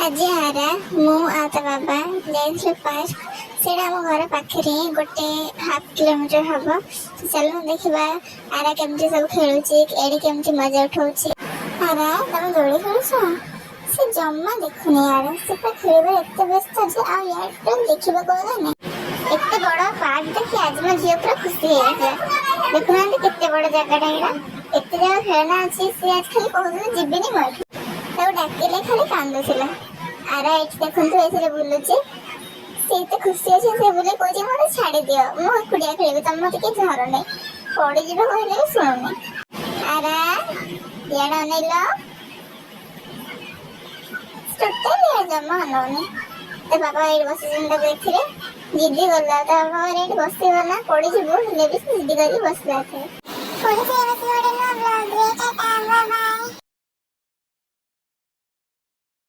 आज आरा मु आता बाबा जाइए पार्क से आम घर पाखे गोटे हाफ किलोमीटर हम चलो देखा आरा केमती सब खेलुची एडी केमती मजा उठाऊ। आरा तुम दोली खेल से जमा देखुनी आरा से खेल एत व्यस्त जे आ देखा गलानी एत बड़ पार्क देखी आज मो झील पूरा खुशी हो देखुना केते बड़ जगह एत जगह खेलना अच्छी सी आज खाली कहूँ जीविनी मोर डाकिले खाली कांदुला। आरा ये देखो ये बुलुचे से तो खुशी अच्छे से बोले कहे मत छाड़ी दियो मुझे एकुटिया खेल तुम मत कि धर नहीं पड़ जा कहले शुणुनी। आरा इे अनैल टोटाली जमा अनौनी तो बाबा ये बस देखिए जिद्दी गला तो बाबा ये बसगला पड़ी जीव भी जिद्दी कर बसला।